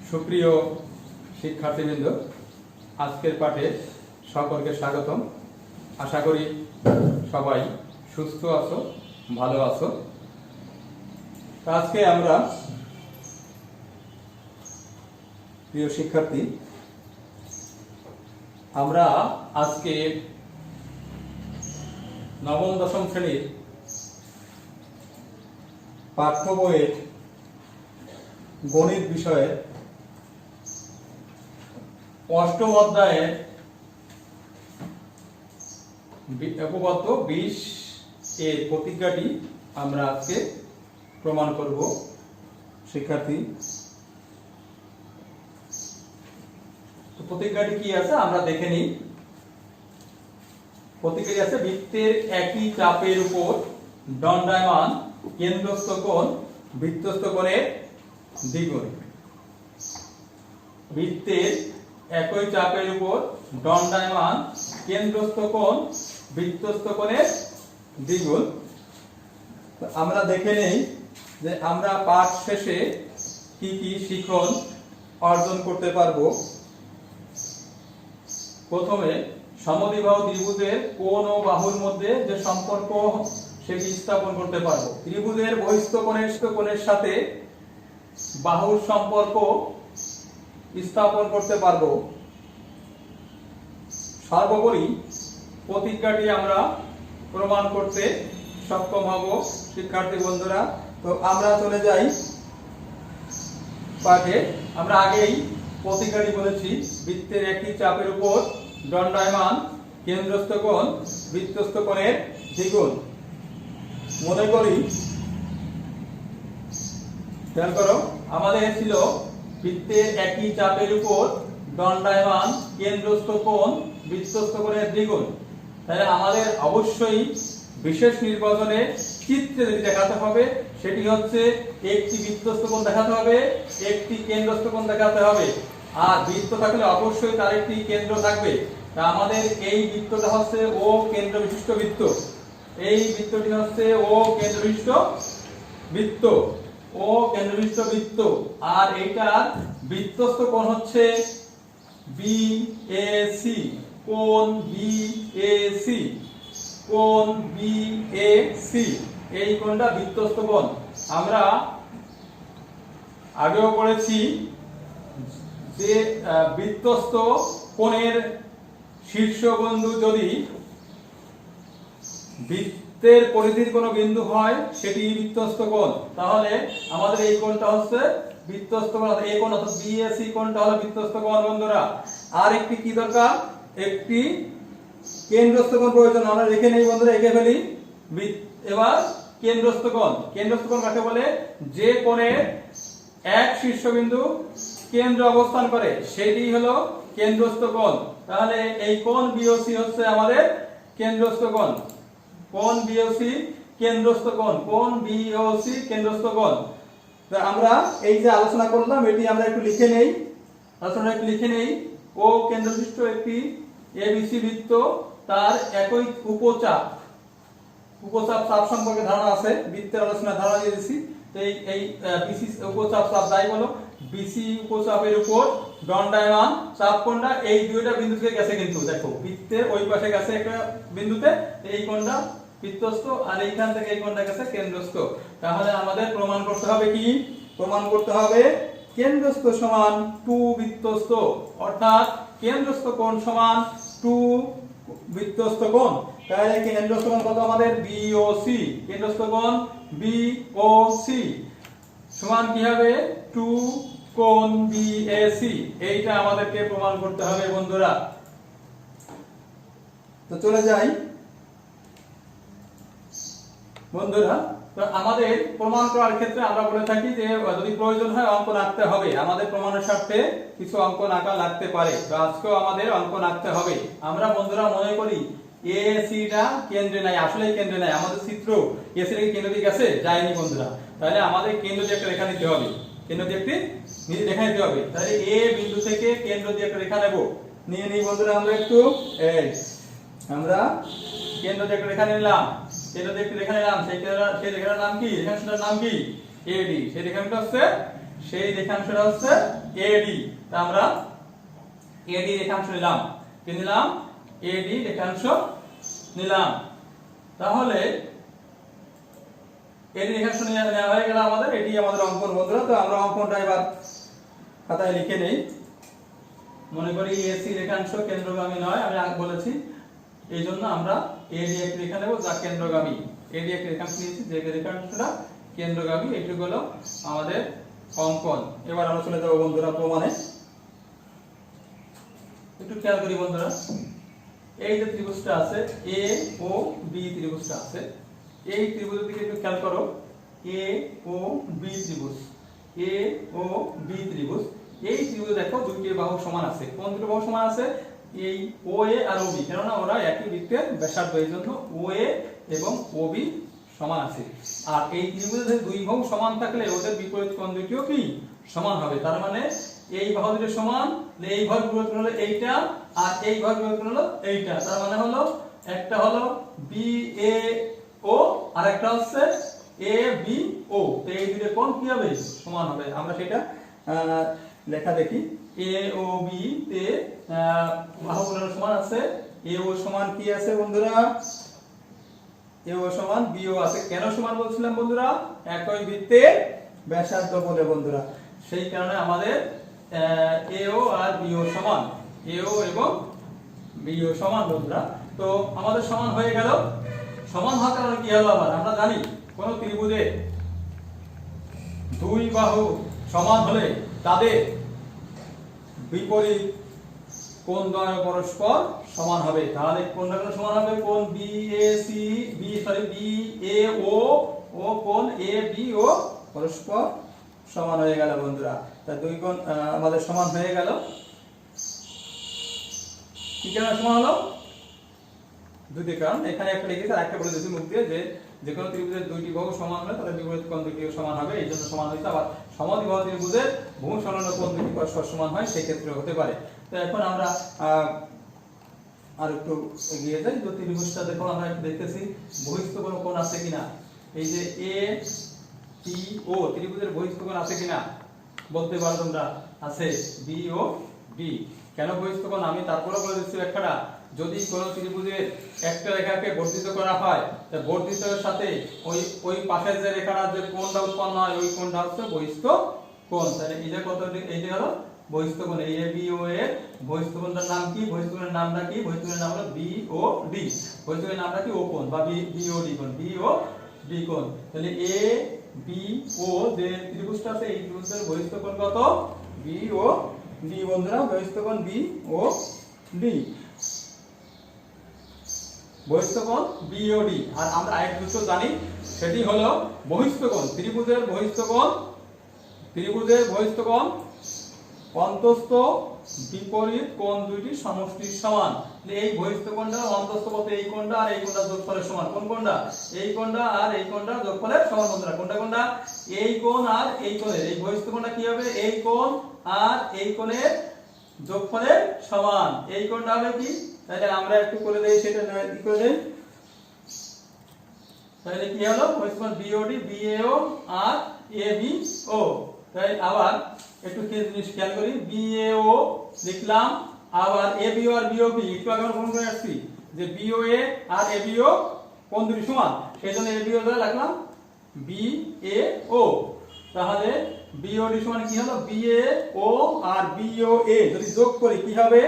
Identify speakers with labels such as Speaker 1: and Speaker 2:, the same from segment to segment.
Speaker 1: সুপ্রিয় শিক্ষার্থীবৃন্দ, আজকের পাঠে সকলকে স্বাগতম। আশা করি সবাই সুস্থ আছো, ভালো আছো। আজকে আমরা প্রিয় শিক্ষার্থী আমরা আজকে নবম দশম শ্রেণীর পাঠ্য বইয়ের গণিত বিষয়ে অষ্টম অধ্যায়ের উপপাদ্য 20 এর প্রতিজ্ঞাটি আমরা আজকে প্রমাণ করব। শিক্ষার্থী, তো প্রতিজ্ঞাটি কি আছে আমরা দেখে নিই। প্রতিজ্ঞাটি আছে, বৃত্তের একই চাপের উপর দণ্ডায়মান কেন্দ্রস্থ কোণ বৃত্তস্থ কোণের দ্বিগুণ। বৃত্তের একই চাপের উপর দণ্ডায়মান কেন্দ্রস্থ কোণ বৃত্তস্থ কোণের দ্বিগুণ। আমরা দেখে নেই যে আমরা পাঠ শেষে কি কি শিখন অর্জন করতে পারবো। প্রথমে সমদ্বিবাহু ত্রিভুজের কোণ ও বাহুর মধ্যে যে সম্পর্ক সেটি স্থাপন করতে পারবো। ত্রিভুজের বহিস্থ কোণের সাথে বাহুর সম্পর্ক স্থাপন করতে পারবো। সর্বোপরি প্রতিজ্ঞাটি আমরা প্রমাণ করতে সক্ষম হব। শিক্ষার্থী বন্ধুরা, তো আমরা চলে যাই পাঠে। আমরা আগেই প্রতিজ্ঞাটি বলেছি, বৃত্তের একই চাপের উপর দণ্ডায়মান কেন্দ্রস্থ কোণ বৃত্তস্থ কোণের দ্বিগুণ। মনে করি, খেয়াল করো, আমাদের ছিল বৃত্তের একই চাপের উপর দণ্ডায়মান কেন্দ্রস্থ কোণ বৃত্তস্থ কোণের দ্বিগুণ। তাহলে আমাদের অবশ্যই বিশেষ নির্বাচনে চিত্রে যেটি দেখাতে হবে সেটি হচ্ছে একটি বৃত্তস্থ কোণ দেখাতে হবে, একটি কেন্দ্রস্থ কোণ দেখাতে হবে। আর বৃত্ত থাকলে অবশ্যই তার একটি কেন্দ্র থাকবে। তা আমাদের এই বৃত্তটা হচ্ছে ও কেন্দ্র বিশিষ্ট বৃত্ত। এই বৃত্তটি হচ্ছে ও কেন্দ্র বিশিষ্ট বৃত্ত, ও কেন্দ্র বিশিষ্ট বৃত্ত। আর এইটার বৃত্তস্থ কোণ হচ্ছে বিএসি, কোণ বিএসি, কোণ বিএসি। এই কোণটা বৃত্তস্থ কোণ। আমরা আগেও পড়েছি যে বৃত্তস্থ কোণের শীর্ষবিন্দু যদি বৃত্তের পরিধির কোনো বিন্দু হয় সেটি বৃত্তস্থ কোণ। তাহলে আমাদের এই কোণটা হচ্ছে বৃত্তস্থ কোণ, এই কোণ অর্থাৎ বিএসি কোণটা হলো বৃত্তস্থ কোণ। বন্ধুরা, আর একটি কি দরকার? একটি কেন্দ্রস্থ কোণ প্রয়োজন। আমরা লিখে নেই বন্ধুরা, এঁকে ফেলি। এবার কেন্দ্রস্থ কোণ। কেন্দ্রস্থ কোণ কাকে বলে? যে কোণের এক শীর্ষবিন্দু কেন্দ্র অবস্থান করে সেটি হলো কেন্দ্রস্থ কোণ। তাহলে এই কোণ বিওসি হচ্ছে আমাদের কেন্দ্রস্থ কোণ। কোণ বিওসি কেন্দ্রস্থ কোণ, কোণ বিওসি কেন্দ্রস্থ কোণ। তো আমরা এই যে আলোচনা করলাম এটি আমরা একটু লিখে নেই। আলোচনা একটু লিখে নেই। ও কেন্দ্রবিশিষ্ট একটি এবিসি বৃত্ত, তার একই উপচাপ চাপ সম্পর্কে ধারণা আছে। বৃত্তের আলোচনা ধারণা দিয়ে দিয়েছি। তো এই বিসি উপচাপ চাপ যাই বলো, বিসি উপচাপের উপর দণ্ডায়মান চাপ কোণটা এই দুইটা বিন্দু থেকে গেছে। কিন্তু দেখো, বৃত্তের ওই পাশে গেছে একটা বিন্দুতে, এই কোণটা বৃত্তস্থ, আর এইখান থেকে এই কোণটা গেছে কেন্দ্রস্থ। তাহলে আমাদের প্রমাণ করতে হবে কি? প্রমাণ করতে হবে কেন্দ্রস্থ সমান 2 বৃত্তস্থ, অর্থাৎ কেন্দ্রস্থ কোণ সমান 2 বৃত্তস্থ কোণ। তাহলে কেন্দ্রস্থ কোণ কত আমাদের? বিওসি। কেন্দ্রস্থ কোণ বিওসি সমান কি হবে? 2 কোণ বিএসি। এইটা আমাদেরকে প্রমাণ করতে হবে বন্ধুরা। তো চলে যাই বন্ধুরা। তো আমাদের প্রমাণ করার ক্ষেত্রে আমরা বলে থাকি যে যদি প্রয়োজন হয় অঙ্ক আঁকতে হবে। আমাদের প্রমাণের স্বার্থে কিছু অঙ্ক আঁকা লাগতে পারে। তো আজকেও আমাদের অঙ্ক আঁকতে হবে। আমরা বন্ধুরা মনে করি এসিটা কেন্দ্রে নাই, আসলে কেন্দ্রে নাই। আমাদের চিত্র এসি থেকে কেন্দ্র দিয়ে গেছে, যায়নি বন্ধুরা। তাহলে আমাদের কেন্দ্র দিয়ে একটা রেখা নিতে হবে। কেন্দ্র দিয়ে একটি রেখা নিতে হবে। তাহলে এ বিন্দু থেকে কেন্দ্র দিয়ে একটা রেখা নেব। নিয়ে নিই বন্ধুরা আমরা একটু। আমরা কেন্দ্র দিয়ে একটা রেখা নিলাম। কেন্দ্র দিয়ে একটি রেখা নিলাম। সেই রেখাটার নাম কি? রেখাংশটার নাম কি? এডি। সেই রেখাংশটা হচ্ছে সেই রেখাংশটা হচ্ছে এডি। তা আমরা এডি রেখাংশ নিলাম, কি নিলাম? এডি রেখাংশ নিলাম। তাহলে এডি রেখাংশ নেওয়া হয়ে গেল আমাদের, এটি আমাদের অঙ্কন বন্ধুরা। তো আমরা অঙ্কনটা এবার খাতায় লিখে নেই। মনে করি এসি রেখাংশ কেন্দ্রগামী নয়, আমি আগে বলেছি, এই জন্য আমরা এডি একটি রেখা নেব যা কেন্দ্রগামী। এডি একটি রেখাংশ নিয়েছি যে রেখাংশটা কেন্দ্রগামী, এইটুকু হলো আমাদের অঙ্কন। এবার আমরা চলে যাবো বন্ধুরা প্রমাণে। একটু খেয়াল করি বন্ধুরা, এই যে ত্রিভুজটা আছে এ ও বি ত্রিভুজটা আছে, এই ত্রিভুজের দিকে একটু খেয়াল করো। এ ও বি ত্রিভুজ, এ ও বি ত্রিভুজ, এই ত্রিভুজে দেখো দুইটি বাহু সমান আছে। কোন দুটো বাহু সমান আছে? এই ও এ আর ও বি, কেননা ওরা একই বৃত্তের ব্যাসার্ধ, এই জন্য ও এ এবং ও বি সমান আছে। আর এই ত্রিভুজের দুই বাহু সমান থাকলে ওদের বিপরীত কোণ দুটিও কি সমান হবে। তার মানে এই বাহু দুটো সমান, এই বাহুর বিপরীত কোণ হলো এইটা, আর এই বাহুর বিপরীত কোণ হলো এইটা। তার মানে হলো একটা হলো বি এ ও আর একটা হচ্ছে এ বি ও। তো এই দুটো কোণ কি হবে? সমান হবে। আমরা সেটা লেখা দেখি। এ ও বি তে বাহুগুলো সমান আছে। এ ও সমান কি আছে বন্ধুরা? এ ও সমান বি ও আছে। কেন সমান বলছিলাম বন্ধুরা? একই বৃত্তের ব্যাসার্ধ বলে বন্ধুরা। সেই কারণে আমাদের এ ও আর বি ও সমান, এ ও এবং বি ও সমান বন্ধুরা। তো আমাদের সমান হয়ে গেল। সমান হওয়ার কারণে কি হলো? আবার আমরা জানি কোন ত্রিভুজে দুই বাহু সমান হলে তাদের বিপরীত কোণ দ্বয় পরস্পর সমান হবে। তাহলে কোণটা কোণ সমান হবে? কোণ B A C B A ও ও কোণ এ বি ও পরস্পর সমান হয়ে গেল বন্ধুরা। তা দুই কোণ আমাদের সমান হয়ে গেল। কি কারণে সমান হলো? দুটি কারণ। এখানে একটা লিখেছি আর একটা বলে দিয়েছি মুখ দিয়ে, যে যে কোনো ত্রিভুজের দুইটি বাহু সমান হলে তাদের বিপরীত কোণ দুটিও সমান হবে, এই জন্য সমান হয়েছে। আবার সমদ্বিবাহু ত্রিভুজের ভূমি সংলগ্ন কোণ দুটি পরস্পর সমান হয়, সেই ক্ষেত্রে হতে পারে। তো এখন আমরা আর একটু এগিয়ে যাই। তো ত্রিভুজটা দেখো আমরা একটু দেখতেছি বহিস্থ কোনো কোণ আছে কিনা। এই যে এ পি ও ত্রিভুজের বহিস্থ কোণ আছে কিনা বলতে পারো তোমরা? আছে, বি ও ডি। কেন বহিস্থ কোণ আমি তারপরে বলে দিচ্ছি ব্যাখ্যাটা। যদি কোনো ত্রিভুজের একটা রেখাকে বর্ধিত করা হয়, তা বর্ধিতের সাথে ওই ওই পাশের যে রেখাটার যে কোণটা উৎপন্ন হয় ওই কোণটা হচ্ছে বহিস্থ কোণ। তাহলে এটা কত? এইটা হলো বহিস্থ কোণ। এই এ বি ও এর বহিস্থ কোণটার নাম কি? বহিস্থ কোণের নামটা কি? বহিস্থ কোণের নাম হলো বি ও ডি। বহিস্থ কোণের নামটা কি? ও কোণ বা বি ও ডি কোণ, বি ও ডি কোণ। তাহলে এ বি ও যে ত্রিভুজটা আছে এই ত্রিভুজের বহিস্থ কোণ কত? বি ও ডি বন্ধুরা। বহিস্থ কোণ বি ও ডি, বহিস্থ কোণ বি ও ডি। আর আমরা আরেকটা সূত্র জানি, সেটি হলো বহিস্থ কোণ, ত্রিভুজের বহিস্থ কোণ, ত্রিভুজের বহিস্থ কোণ অন্তস্থ বিপরীত কোণ দুইটির সমষ্টির সমান। এই বহিস্থ কোণটা অন্তস্থ বলতে এই কোণটা আর এই কোণটা যোগফলের সমান। কোন কোণটা? এই কোণটা আর এই কোণটা যোগফলের সমান বন্ধুরা। কোনটা কোনটা? এই কোণ আর এই কোণের, এই বহিস্থ কোণটা কি হবে? এই কোণ আর এই কোণের যোগফলের সমান। এই কোণটা হবে কি? তাহলে আমরা একটু করে দেই, সেটা কি করে দেই। তাহলে কি হলো? বহিস্থ কোণ বিওডি, বিএও আর এবিও। তাই আবার একটু জিনিস খেয়াল করি, বিএও লিখলাম, আবার এবিও আর বিও কি একটু আগে আমরা করে আসছি যে বিও এ আর এবিও কোণ দুটি সমান, সেজন্য এবিও ধরে লিখলাম বিএও। তাহলে বিওডি সমান কি হলো? বিএও আর বিও এ যদি যোগ করি কি হবে?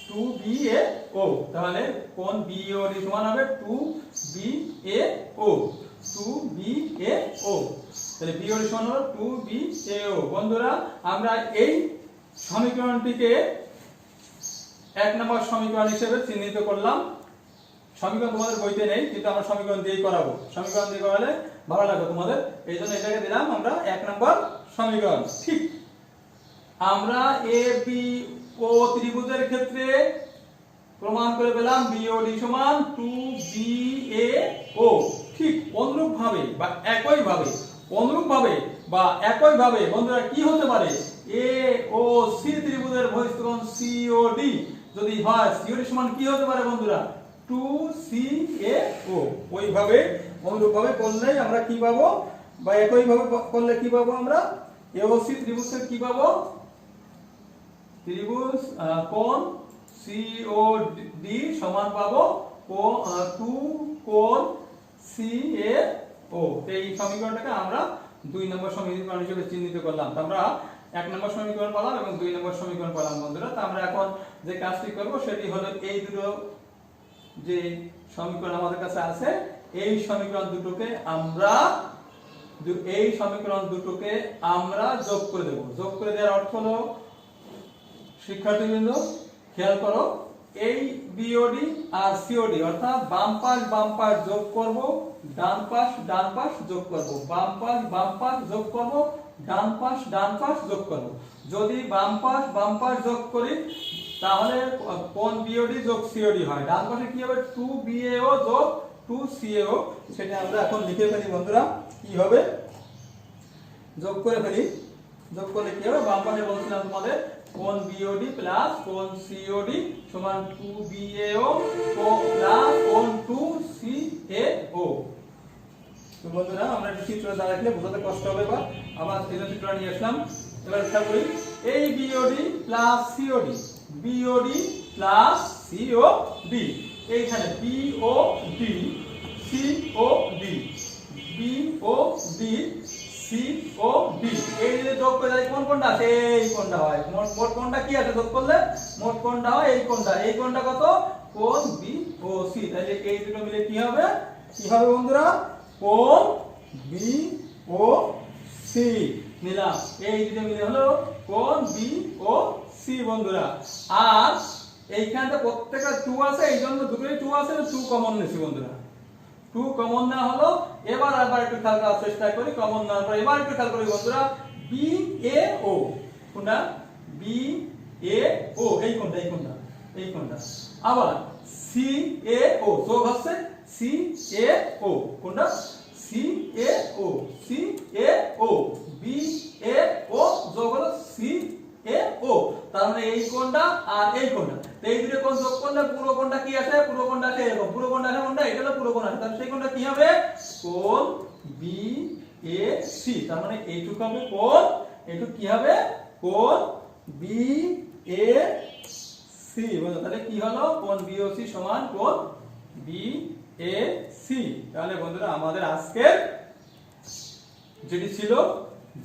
Speaker 1: 2BAO। তাহলে কোণ BOD সমান হবে 2BAO, 2BAO। তাহলে BOD সমান হলো 2BAO। বন্ধুরা আমরা এই সমীকরণটিকে এক নম্বর সমীকরণ হিসেবে চিহ্নিত করলাম। সমীকরণ তোমাদের বইতে নেই, কিন্তু আমরা সমীকরণ দিয়েই করাবো। সমীকরণ দিয়ে করালে ভালো লাগবে তোমাদের, এই জন্য এটাকে দিলাম আমরা এক নম্বর সমীকরণ। ঠিক আমরা এ বি ও ত্রিভুজের ক্ষেত্রে প্রমাণ করে পেলাম বিওডি সমান 2BAO। ঠিক অনুরূপভাবে বা একইভাবে বন্ধুরা কি হতে পারে? এ ও সি ত্রিভুজের বহিস্থ কোণ সিওডি যদি হয়, সিওডি সমান কি হতে পারে বন্ধুরা? 2CAO। ওইভাবে অনুরূপভাবে করলেই আমরা কি পাবো, বা একইভাবে করলে কি পাবো আমরা? এওসি ত্রিভুজের কি পাবো? ত্রিভুজ কোণ সিওডি সমান পাবো 2 কোণ সিএও। এই সমীকরণটাকে আমরা 2 নম্বর সমীকরণ হিসেবে চিহ্নিত করলাম। আমরা 1 নম্বর সমীকরণ পেলাম এবং 2 নম্বর সমীকরণ পেলাম বন্ধুরা। তো আমরা এখন যে কাজটি করব সেটি হলো এই দুটো যে সমীকরণ আমাদের কাছে আছে এই সমীকরণ দুটোকে আমরা যোগ করে দেব। যোগ করে দেওয়ার অর্থ হলো শিক্ষার্থীবৃন্দ খেয়াল করো, এই বিওডি আর সিওডি অর্থাৎ বাম পাশ যোগ করব, ডান পাশ যোগ করব, বাম পাশ যোগ করব, ডান পাশ যোগ করব। যদি বাম পাশ যোগ করি তাহলে কোণ বিওডি যোগ সিওডি হয়। ডান পাশে কি হবে? 2BAO যোগ 2CAO। সেটা আমরা এখন লিখে ফেলি বন্ধুরা। কি হবে? যোগ করে ফেলি। যোগ করলে কি হবে? বাম পাশে বলছিলাম তোমাদের কোণ বিওডি প্লাস কোণ সিওডি সমান 2BAO প্লাস কোণ 2CAO। তো বন্ধুরা আমরা একটা চিত্র দ্বারা লিখলে বোঝাতে কষ্ট হবে, বা আবার এই চিত্র নিয়ে আসলাম। এবার খেয়াল করি, এই BOD plus COD, BOD plus COD, এইখানে বিওডি সিওডি, বিওডি সিওডি, এই যে যোগ করে যায় কোন কোণটা আছে? এই কোণটা হয়। মোট কোণটা কি আছে যোগ করলে? মোট কোণটা হয় এই কোণটা। এই কোণটা কত? কোণ বিওসি। তাহলে এই দুটো মিলে কি হবে? কি হবে বন্ধুরা? কোণ বিওসি নিলাম। এই দুটো মিলে হলো কোণ বিওসি বন্ধুরা। আর এইখানটা প্রত্যেকটা 2 আছে, এই জন্য দুটোই 2 আছে, 2 কমন নিছি বন্ধুরা। 2 কমন না হলো। এবার একটু খেয়াল করার চেষ্টা করি। কমন না হলো এবার একটু খেয়াল করি বন্ধুরা, বিএও কোনটা? বিএও এই কোনটা আবার সিএও যোগ হচ্ছে সিএও কোনটা? সিএও বিএও যোগ হলো সিএও। তার মানে এই কোণটা আর এই কোণটা, এই দুটো কোণ যোগ করলে পুরো কোণটা কি আছে? পুরো কোণটা আছে এরকম। পুরো কোণটা আছে কোনটা? এটা হলো পুরো কোণ আছে। তাহলে সেই কোণটা কি হবে? কোণ বিএসি। তার মানে এইটুকু হবে কোণ, এইটুকু কি হবে? কোণ বিএসি। বুঝলো? তাহলে কি হলো? কোণ বিওসি সমান কোণ বিএসি। তাহলে বন্ধুরা আমাদের আজকের যেটি ছিল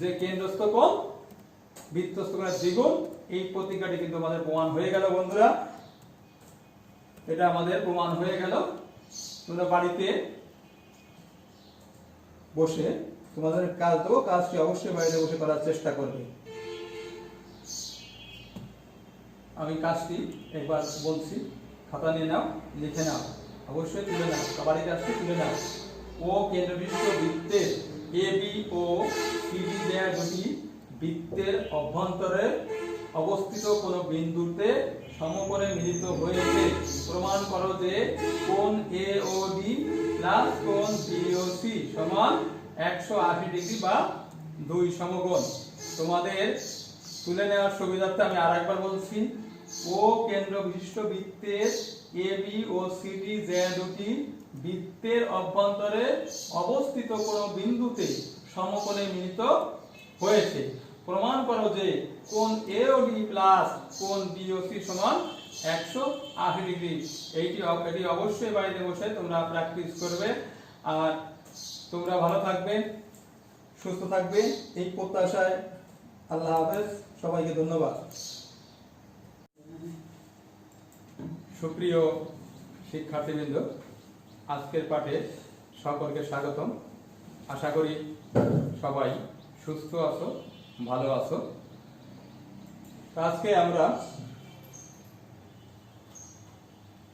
Speaker 1: যে কেন্দ্রস্থ কোণ বৃত্তস্থ কোণের দ্বিগুণ, এই প্রতিজ্ঞাটি কিন্তু আমাদের প্রমাণ হয়ে গেল বন্ধুরা। এটা আমাদের প্রমাণ হয়ে গেল। তোমরা বাড়িতে বসে তোমাদের কাজ দেবো, কাজটি অবশ্যই বাড়িতে বসে করার চেষ্টা করবে। আমি কাজটি একবার বলছি, খাতা নিয়ে নাও, লিখে নাও, অবশ্যই তুলে নাও, বাড়িতে আসতে তুলে নাও। ও কেন্দ্রবিশিষ্ট বৃত্তের এবি ও সিডি দেয়া দুটি বৃত্তের অভ্যন্তরে অবস্থিত কোন বিন্দুতে সমকোণে মিলিত হয়েছে। প্রমাণ করো যে কোণ এওডি প্লাস কোণ বিওসি সমান 180 ডিগ্রি বা 2 সমকোণ। তোমাদের তুলে নেওয়ার সুবিধার্থে আমি আরেকবার বলছি, ও কেন্দ্র বিশিষ্ট বৃত্তের এবি ও সিডি যে দুটি বৃত্তের অভ্যন্তরে অবস্থিত কোন বিন্দুতে সমকোণে মিলিত হয়েছে। প্রমাণ করো যে কোণ এওডি প্লাস কোণ বিওসি সমান 180 ডিগ্রি। এটি অবশ্যই বাড়িতে বসে তোমরা প্র্যাকটিস করবে। আর তোমরা ভালো থাকবে, সুস্থ থাকবে এই প্রত্যাশায়। আল্লাহ হাফেজ, সবাইকে ধন্যবাদ। সুপ্রিয় শিক্ষার্থীবৃন্দ, আজকের পাঠে সকলকে স্বাগতম। আশা করি সবাই সুস্থ আছো, ভালো আছো। আজকে আমরা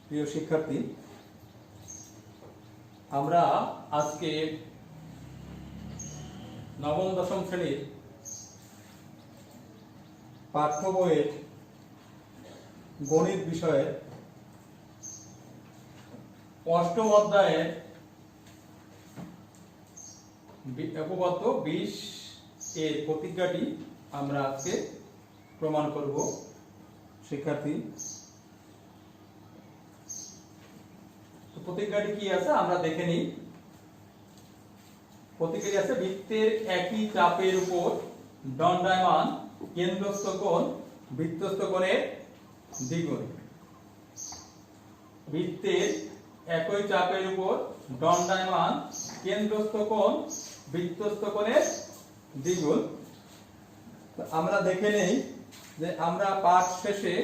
Speaker 1: প্রিয় শিক্ষার্থী, আমরা আজকে নবম দশম শ্রেণীর পাঠ্য বইয়ের গণিত বিষয়ের অষ্টম অধ্যায়ের উপপাদ্য 20 এর প্রতিজ্ঞাটি আমরা আজকে প্রমাণ করব। শিক্ষার্থী, প্রতিজ্ঞাটি কি আছে আমরা দেখে নিই। প্রতিজ্ঞাটি আছে, বৃত্তের একই চাপের উপর দণ্ডায়মান কেন্দ্রস্থ কোণ বৃত্তস্থ কোণের দ্বিগুণ। বৃত্তের একই চাপের উপর দণ্ডায়মান কেন্দ্রস্থ কোণ বৃত্তস্থ কোণের দ্বিগুণ। আমরা দেখে নেই যে আমরা পাঠ শেষে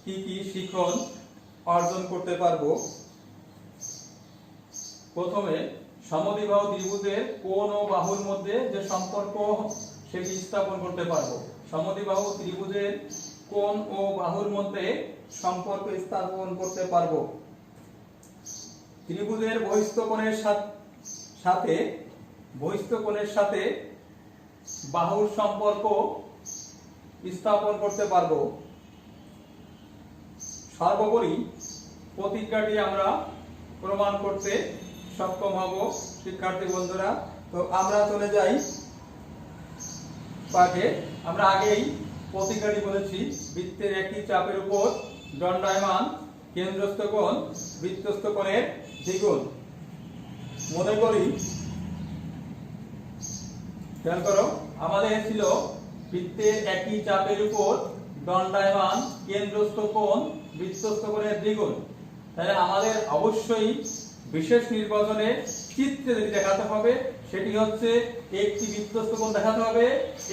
Speaker 1: কি কি শিখন অর্জন করতে পারবো। প্রথমে সমদ্বিবাহু ত্রিভুজের কোণ ও বাহুর মধ্যে যে সম্পর্ক সেটি স্থাপন করতে পারবো। সমদ্বিবাহু ত্রিভুজের কোণ ও বাহুর মধ্যে সম্পর্ক স্থাপন করতে পারবো। ত্রিভুজের বহিস্থ কোণের সাথে বাহুর সম্পর্ক স্থাপন করতে পারবো। সর্বোপরি প্রতিজ্ঞাটি আমরা প্রমাণ করতে সক্ষম হব শিক্ষার্থী বন্ধুরা। তো আমরা চলে যাই পাঠে। আমরা আগেই প্রতিজ্ঞাটি বলেছি, বৃত্তের একটি চাপের উপর দণ্ডায়মান কেন্দ্রস্থ কোণ বৃত্তস্থ কোণের দ্বিগুণ। মনে করি, খেয়াল করো, আমাদের ছিল বৃত্তের একই চাপের উপর দণ্ডায়মান কেন্দ্রস্থ কোণ বৃত্তস্থ কোণের দ্বিগুণ। তাহলে আমাদের অবশ্যই বিশেষ নির্বাচনে চিত্রে যেটি দেখাতে হবে সেটি হচ্ছে একটি বৃত্তস্থ কোণ দেখাতে হবে,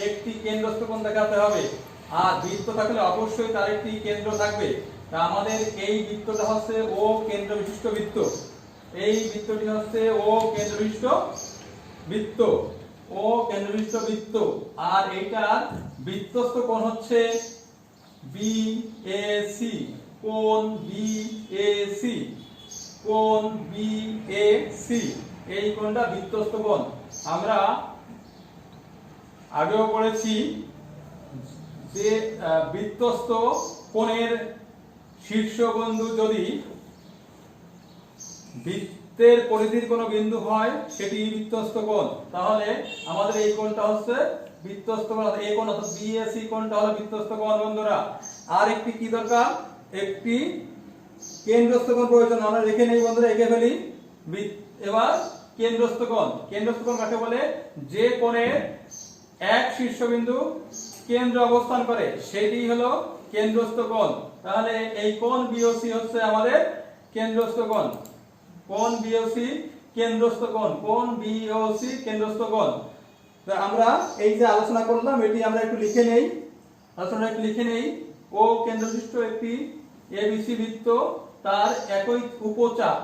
Speaker 1: একটি কেন্দ্রস্থ কোণ দেখাতে হবে। আর বৃত্ত থাকলে অবশ্যই তার একটি কেন্দ্র থাকবে। তা আমাদের এই বৃত্তটা হচ্ছে ও কেন্দ্র বিশিষ্ট বৃত্ত, এই বৃত্তটি হচ্ছে ও কেন্দ্র বিশিষ্ট বৃত্ত, ও কেন্দ্র বিশিষ্ট বৃত্ত। আর এইটার বৃত্তস্থ কোণ হচ্ছে বিএসি, কোণ বিএসি, কোণ বিএসি, এই কোণটা বৃত্তস্থ কোণ। আমরা আগেও পড়েছি যে বৃত্তস্থ কোণের শীর্ষবিন্দু যদি বৃত্তের পরিধির কোনো বিন্দু হয় সেটি বৃত্তস্থ কোণ। তাহলে আমাদের এই কোণটা হচ্ছে বৃত্তস্থ কোণ, এই কোণ অর্থাৎ বিএসি কোণটা হলো বৃত্তস্থ কোণ বন্ধুরা। আর একটি কি দরকার, একটি কেন্দ্রস্থ কোণ প্রয়োজন। আমরা রেখে নেই বন্ধুরা, এঁকে ফেলি। এবার কেন্দ্রস্থ কোণ, কেন্দ্রস্থ কোণ কাকে বলে? যে কোণের এক শীর্ষবিন্দু কেন্দ্র অবস্থান করে সেটি হলো কেন্দ্রস্থ কোণ। তাহলে এই কোণ বিওসি হচ্ছে আমাদের কেন্দ্রস্থ কোণ, কোণ বিওসি কেন্দ্রস্থ কোণ, কোণ বিওসি কেন্দ্রস্থ কোণ। তো আমরা এই যে আলোচনা করলাম এটি আমরা একটু লিখে নেই, আলোচনা একটু লিখে নেই। ও কেন্দ্রবিশিষ্ট একটি এবিসি বৃত্ত, তার একই উপচাপ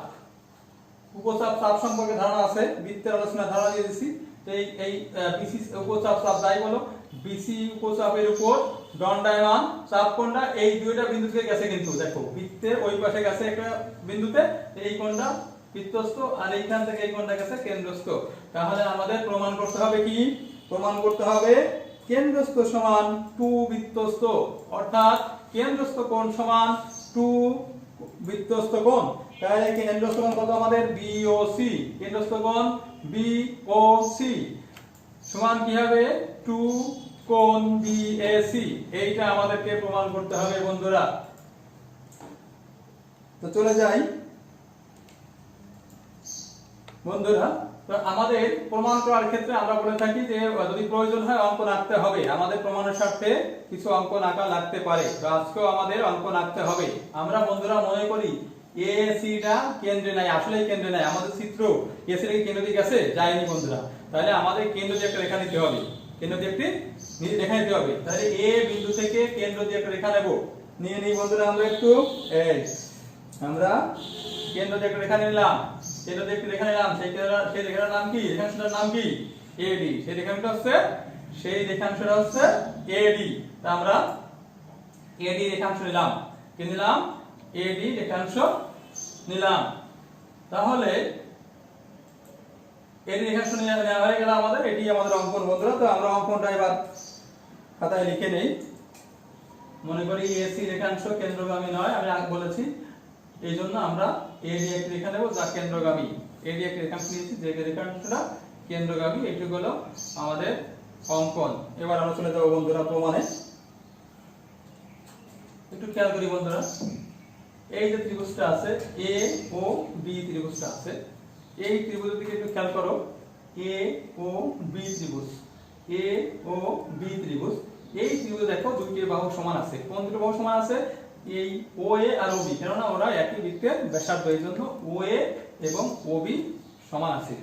Speaker 1: চাপ সম্পর্কে ধারণা আছে, বৃত্তের আলোচনা ধারণা দিয়ে দিছি। এই বিসি উপচাপ চাপ যাই বলো, বিসি উপচাপের উপর দণ্ডায়মান চাপ কোণটা এই দুইটা বিন্দু থেকে গেছে, কিন্তু দেখো বৃত্তের ওই পাশে গেছে একটা বিন্দুতে, এই কোণটা বৃত্তস্থ আর এইখান থেকে এই কোণটা গেছে কেন্দ্রস্থ। তাহলে আমাদের প্রমাণ করতে হবে কি? প্রমাণ করতে হবে কেন্দ্রস্থ সমান 2 বৃত্তস্থ, অর্থাৎ কেন্দ্রস্থ কোণ সমান 2 বৃত্তস্থ কোণ। তাহলে কেন্দ্রস্থ কোণ কত আমাদের? বিওসি, কেন্দ্রস্থ কোণ বিওসি সমান কি হবে? 2 কোণ বিএসি। এইটা আমাদেরকে প্রমাণ করতে হবে বন্ধুরা। তো চলে যাই বন্ধুরা। তো আমাদের প্রমাণ করার ক্ষেত্রে আমরা বলে থাকি যে যদি প্রয়োজন হয় অঙ্কন আঁকতে হবে, আমাদের প্রমাণের স্বার্থে কিছু অঙ্কন আঁকা লাগতে পারে। তো আজকেও আমাদের অঙ্কন আঁকতে হবে। আমরা বন্ধুরা মনে করি এসিটা কেন্দ্রে নাই, আসলে কেন্দ্রে নাই। আমাদের চিত্র এসি থেকে কেন্দ্র দিয়ে গেছে, যায়নি বন্ধুরা। তাহলে আমাদের কেন্দ্র দিয়ে একটা রেখা নিতে হবে, কেন্দ্র দিয়ে একটি রেখা নিতে হবে। তাহলে এ বিন্দু থেকে কেন্দ্র দিয়ে একটা রেখা নেব, নিয়ে নিই বন্ধুরা। আমরা একটু আমরা কেন্দ্র দিয়ে একটা রেখা নিলাম, কেন্দ্র দিয়ে একটি রেখা নিলাম। সেই রেখাটার নাম কি? রেখাংশটার নাম কি? এডি। সেই রেখাংশটা হচ্ছে এডি। তা আমরা এডি রেখাংশ নিলাম, কি নিলাম? এডি রেখাংশ নিলাম। তাহলে এডি রেখাংশ নেওয়া হয়ে গেল আমাদের, এটি আমাদের অঙ্কন বন্ধুরা। তো আমরা অঙ্কনটা এবার খাতায় লিখে নেই। মনে করি এসি রেখাংশ কেন্দ্রগামী নয়, আমি আগে বলেছি, এই জন্য আমরা এডি একটি রেখা নেব যা কেন্দ্রগামী। এডি একটি রেখাংশ নিয়েছি যে রেখাংশটা কেন্দ্রগামী, এটি হলো আমাদের অঙ্কন। এবার আমরা চলে যাব বন্ধুরা প্রমাণে। একটু খেয়াল করি বন্ধুরা, এই যে ত্রিভুজটা আছে এ ও বি ত্রিভুজটা আছে, এই ত্রিভুজের দিকে একটু খেয়াল করো। এ ও বি ত্রিভুজ, এ ও বি ত্রিভুজ, এই ত্রিভুজে দেখো দুইটি বাহু সমান আছে। কোন দুটো বাহু সমান আছে? এই ও এ আর ও বি, কেননা ওরা একই বৃত্তের ব্যাসার্ধ, এই জন্য ও এ এবং ও বি সমান আছে।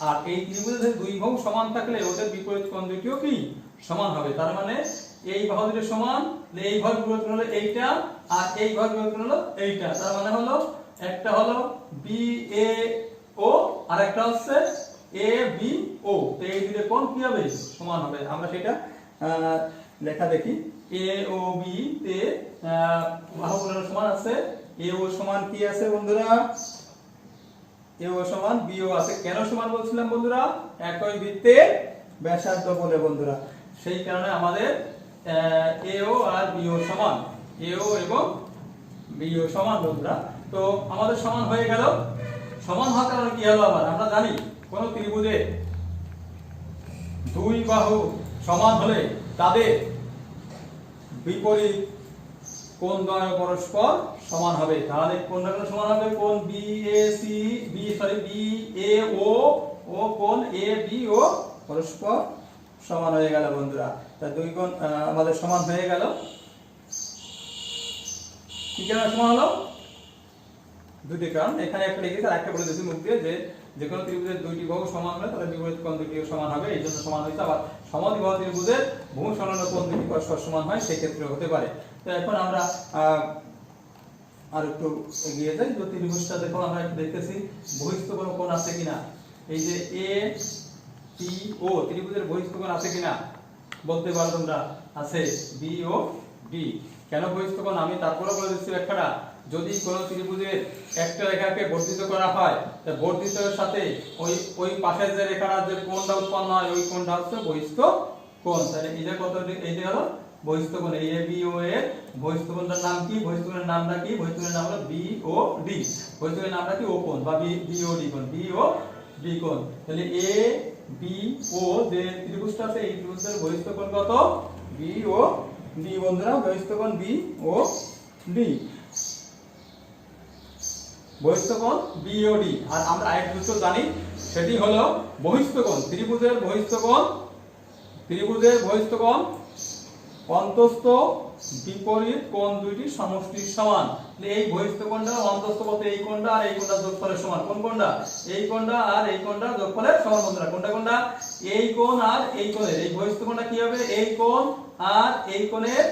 Speaker 1: আর এই ত্রিভুজে দুই বাহু সমান থাকলে ওদের বিপরীত কোণ দুটিও কি সমান হবে। তার মানে এই বাহু দুটো সমান, এই বাহুর বিপরীত কোণ হলো এইটা, আর এই বাহুর বিপরীত কোণ হলো এইটা। তার মানে হলো একটা হলো বি এ ও, আর একটা হচ্ছে এ বি ও। তো এই দুটো কোণ কি হবে? সমান হবে। আমরা সেটা লেখা দেখি। এ ও বি তে বাহুগুলো সমান আছে। এ ও সমান কি আছে বন্ধুরা? এ ও সমান বি ও আছে। কেন সমান বলছিলাম বন্ধুরা? একই বৃত্তের ব্যাসার্ধ বলে বন্ধুরা, সেই কারণে আমাদের এ ও আর বি ও সমান, এ ও এবং বি ও সমান বন্ধুরা। তো আমাদের সমান হয়ে গেল। সমান হওয়ার কারণে কি হলো? আবার আমরা জানি কোন ত্রিভুজে দুই বাহু সমান হলে তাদের বিপরীত কোণ দ্বয় পরস্পর সমান হবে। তাহলে কোনটা কোন সমান হবে? কোণ B A C B A ও ও কোণ এ বি ও পরস্পর সমান হয়ে গেল বন্ধুরা। তা দুই কোণ আমাদের সমান হয়ে গেল। কি কারণে সমান হলো? দুটি কারণ। এখানে একটা লিখেছি আর একটা বলে দিয়েছি মুখ দিয়ে, যে কোনো ত্রিভুজের দুইটি বাহু সমান হলে তাদের বিপরীত কোণ দুটিও সমান হবে, এই জন্য সমান হয়েছে। আবার সমদ্বিবাহু ত্রিভুজের ভূমি সংলগ্ন কোণ দুটি পরস্পর সমান হয়, সেই ক্ষেত্রে হতে পারে। তো এখন আমরা আর একটু এগিয়ে যাই। যে ত্রিভুজটা দেখো আমরা একটু দেখতেছি বহিস্থ কোনো কোণ আছে কিনা। এই যে এ পি ও ত্রিভুজের বহিস্থ কোণ আছে কিনা বলতে পারো তোমরা? আছে, বি ও ডি। কেন বহিস্থ কোণ আমি তারপরে বলে দিচ্ছি ব্যাখ্যাটা। যদি কোনো ত্রিভুজের একটা রেখাকে বর্ধিত করা হয়, তা বর্ধিতের সাথে ওই ওই পাশের যে রেখাটা যে কোণটা উৎপন্ন হয় ওই কোণটা হচ্ছে বহিস্থ কোণ। তাহলে এটা কত? এইটা হলো বহিস্থ কোণ। এই এ বি ও এর বহিস্থ কোণটার নাম কি? বহিস্থ কোণের নামটা কি? বহিস্থ কোণের নাম হলো বি ও ডি। বহিস্থ কোণের নামটা কি? ও কোণ বা বি ও ডি কোণ, বি ও ডি কোণ। তাহলে এ বি ও যে ত্রিভুজটা আছে এই ত্রিভুজের বহিস্থ কোণ কত? বি ও ডি বন্ধুরা, বহিস্থ কোণ বি ও ডি, বহিস্থ কোণ বিওডি। আর আমরা আরেকটা সূত্র জানি, সেটি হলো বহিস্থ কোণ, ত্রিভুজের বহিস্থ কোণ, ত্রিভুজের বহিস্থ কোণ অন্তস্থ বিপরীত কোণ দুইটি সমষ্টির সমান। এই বহিস্থ কোণটা অন্তস্থ বলতে এই কোণটা আর এই কোণটা যোগফলের সমান। কোন কোণটা? এই কোণটা আর এই কোণটা যোগফলের সমান বন্ধুরা। কোনটা কোনটা? এই কোণ আর এই কোণের এই বহিস্থ কোণটা কি হবে? এই কোণ আর এই কোণের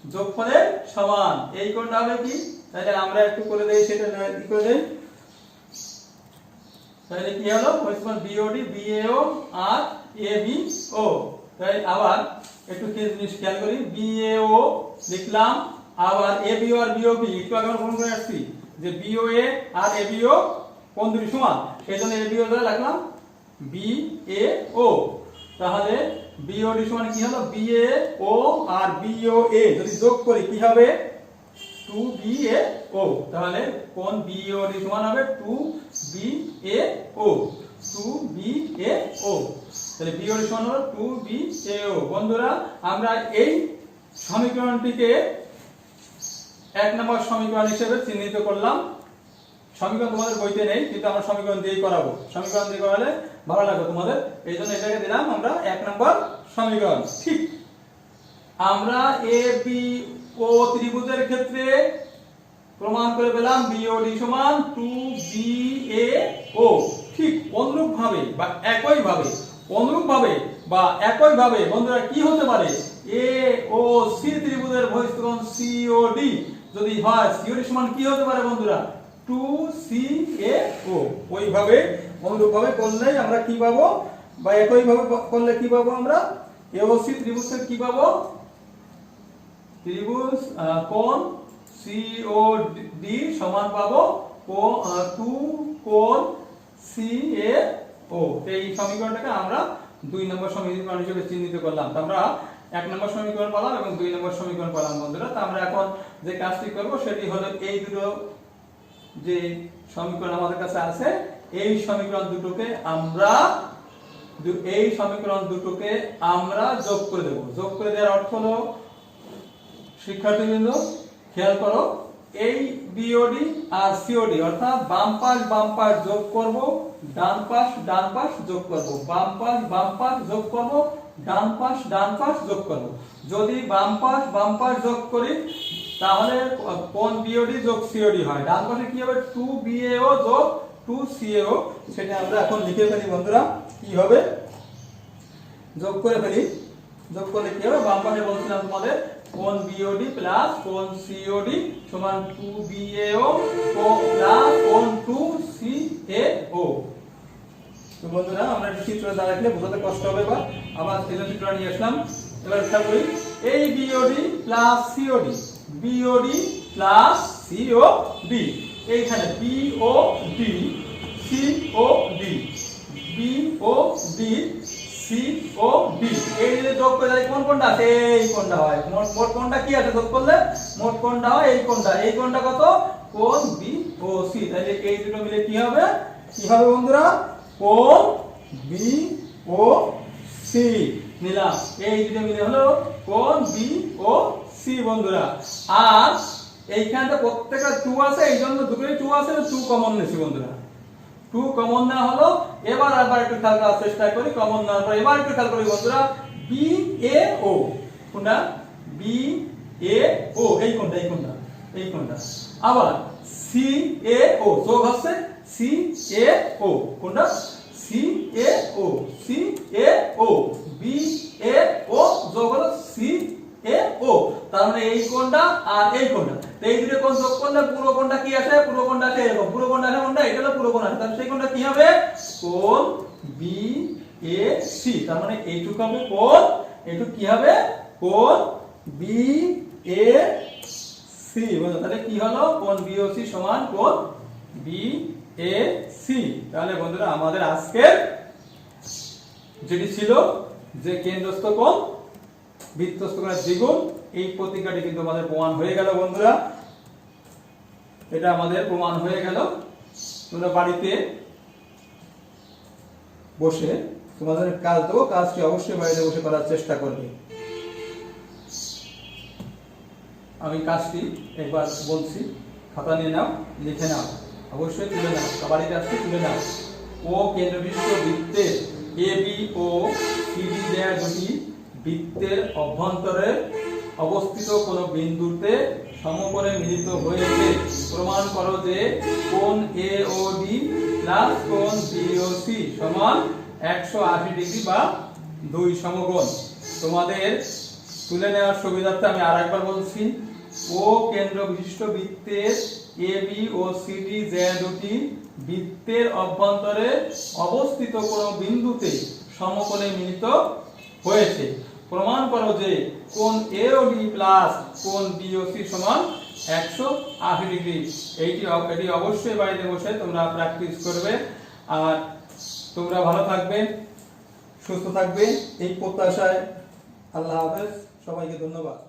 Speaker 1: যোগফলের সমান। এই কোণটা হবে কি? তাহলে আমরা একটু করে দেই, সেটা কি করে দেই। তাহলে কি হলো? বহিস্থ কোণ বিওডি, বিএও আর এবিও। তাই আবার একটু জিনিস খেয়াল করি। বিএও লিখলাম, আবার এবিও আর বিওবি একটু আগে আমরা প্রমাণ করে আসছি যে বিওএ আর এবিও কোণ দুটি সমান, সেই জন্য এবিও ধরে রাখলাম বিএও। তাহলে বিওডি সমান কি হলো? বিএও আর বিওএ যদি যোগ করি কি হবে? 2BAO। তাহলে কোণ BOD সমান হবে 2BAO, 2BAO। তাহলে BOD সমান হলো 2BAO। বন্ধুরা আমরা এই সমীকরণটিকে এক নম্বর সমীকরণ হিসেবে চিহ্নিত করলাম। সমীকরণ তোমাদের বইতে নেই, কিন্তু আমরা সমীকরণ দিয়েই করাবো। সমীকরণ দিয়ে করালে ভালো লাগবে তোমাদের, এই জন্য এটাকে দিলাম আমরা এক নম্বর সমীকরণ। ঠিক আমরা এ বি ও ত্রিভুজের ক্ষেত্রে প্রমাণ করে পেলাম বিওডি সমান 2BAO। ঠিক অনুরূপভাবে বা একইভাবে বন্ধুরা কি হতে পারে? এ ও সি ত্রিভুজের বহিস্থ কোণ সিওডি যদি হয়, সিওডি সমান কি হতে পারে বন্ধুরা? 2CAO। ওইভাবে অনুরূপভাবে করলেই আমরা কি পাবো, বা একইভাবে করলে কি পাবো আমরা? এ ও সি ত্রিভুজের কি পাবো? ত্রিভুজ কোণ সিওডি সমান পাবো 2 কোণ সিএও। এই সমীকরণটাকে আমরা 2 নম্বর সমীকরণ হিসেবে চিহ্নিত করলাম। আমরা 1 নম্বর সমীকরণ পেলাম এবং 2 নম্বর সমীকরণ পেলাম বন্ধুরা। তো আমরা এখন যে কাজটি করব সেটি হলো এই দুটো যে সমীকরণ আমাদের কাছে আছে এই সমীকরণ দুটোকে আমরা যোগ করে দেব। যোগ করে দেওয়ার অর্থ হলো, শিক্ষার্থীবৃন্দ খেয়াল করো, এই বিওডি আর সিওডি অর্থাৎ বাম পাশ যোগ করব, ডান পাশ যোগ করব, বাম পাশ যোগ করব, ডান পাশ যোগ করব। যদি বাম পাশ যোগ করি তাহলে কোণ BOD যোগ COD হয়। ডান পাশে কি হবে 2BAO যোগ 2CAO, সেটা আমরা এখন লিখে ফেলি বন্ধুরা। কি হবে যোগ করে ফেলি। যোগ করলে কি হবে, বাম পাশে বলছিলাম তোমাদের কোণ BOD প্লাস কোণ COD সমান 2BAO প্লাস কোণ 2CAO। তো বন্ধুরা আমরা একটা চিত্র দ্বারা লিখলে বোঝাতে কষ্ট হবে, বা আবার এই চিত্র নিয়ে আসলাম। এবার খেয়াল করি এই BOD plus COD, BOD plus COD, এইখানে BOD COD, BOD COD, এই যে যোগ করে তাহলে কোনটা আছে, এই কোণটা হয়। মোট কোণটা কি আছে যোগ করলে, মোট কোণটা হয় এই কোণটা। এই কোণটা কত, কোণ BOC। তাহলে এই দুটো মিলে কি হবে বন্ধুরা, কোণ BOC নিলাম। এই দুটো মিলে হলো কোণ BOC বন্ধুরা। আর এইখানে প্রত্যেকটা 2 আছে, এই জন্য দুটোই 2 আছে, 2 কমন নিছি বন্ধুরা। 2 কমন না হলো। এবার আবার একটু খেয়াল করার চেষ্টা করি, কমন না পরে এবার একটু খেয়াল করি বন্ধুরা, BAO কোনটা, BAO এই কোনটা। আবার CAO যোগ হচ্ছে CAO কোনটা, CAO BAO যোগ হলো CAO। তার মানে এই কোণটা আর এই কোণটা, এই দুটো কোণ যোগ করলে পুরো কোণটা কি আসে, পুরো কোণটা আসে এরকম। পুরো কোণটা আসে কোনটা, এটা হলো পুরো কোণ আসে। তাহলে সেই কোণটা কি হবে, কোণ BAC। তার মানে এইটুকু হবে কোণ, এইটুকু কি হবে, কোণ BAC বুঝছো। তাহলে কি হলো, কোণ BOC সমান কোণ BAC। তাহলে বন্ধুরা আমাদের আজকের যেটি ছিল যে কেন্দ্রস্থ কোণ বৃত্তস্থ কোণের দ্বিগুণ, এই প্রতিক্রিয়াটি কিন্তু আমাদের প্রমাণ হয়ে গেল বন্ধুরা। এটা আমাদের প্রমাণ হয়ে গেল। তোমরা বাড়িতে বসে তোমাদের কাজ দেবো, কাজটি অবশ্যই বাড়িতে বসে করার চেষ্টা করবে। আমি কাজটি একবার বলছি, খাতা নিয়ে নাও, লিখে নাও, অবশ্যই তুলে নাও, বাড়িতে আসতে তুলে নাও। ও কেন্দ্রবিশিষ্ট বৃত্তের AB ও CD দেয়া দুটি বৃত্তের অভ্যন্তরে অবস্থিত কোন বিন্দুতে সমকোণে মিলিত হয়েছে। প্রমাণ করো যে কোণ AOD প্লাস কোণ BOC সমান 180 ডিগ্রি বা 2 সমকোণ। তোমাদের তুলে নেওয়ার সুবিধার্থে আমি আরেকবার বলছি, ও কেন্দ্র বিশিষ্ট বৃত্তের AB ও CD যে দুটি বৃত্তের অভ্যন্তরে অবস্থিত কোন বিন্দুতে সমকোণে মিলিত হয়েছে। প্রমাণ করো যে কোণ AOD প্লাস কোণ BOC সমান 180 ডিগ্রি। এটি অবশ্যই বাড়িতে বসে তোমরা প্র্যাকটিস করবে। আর তোমরা ভালো থাকবে, সুস্থ থাকবে এই প্রত্যাশায়। আল্লাহ হাফেজ, সবাইকে ধন্যবাদ।